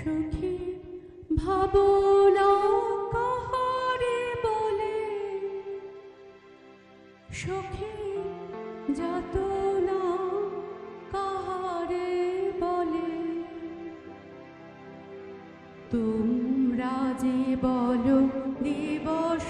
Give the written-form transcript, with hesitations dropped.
সখী ভাবনা কাহারে বলে, সখী যাতনা কাহারে বলে, তোমরা যে বলো দিবস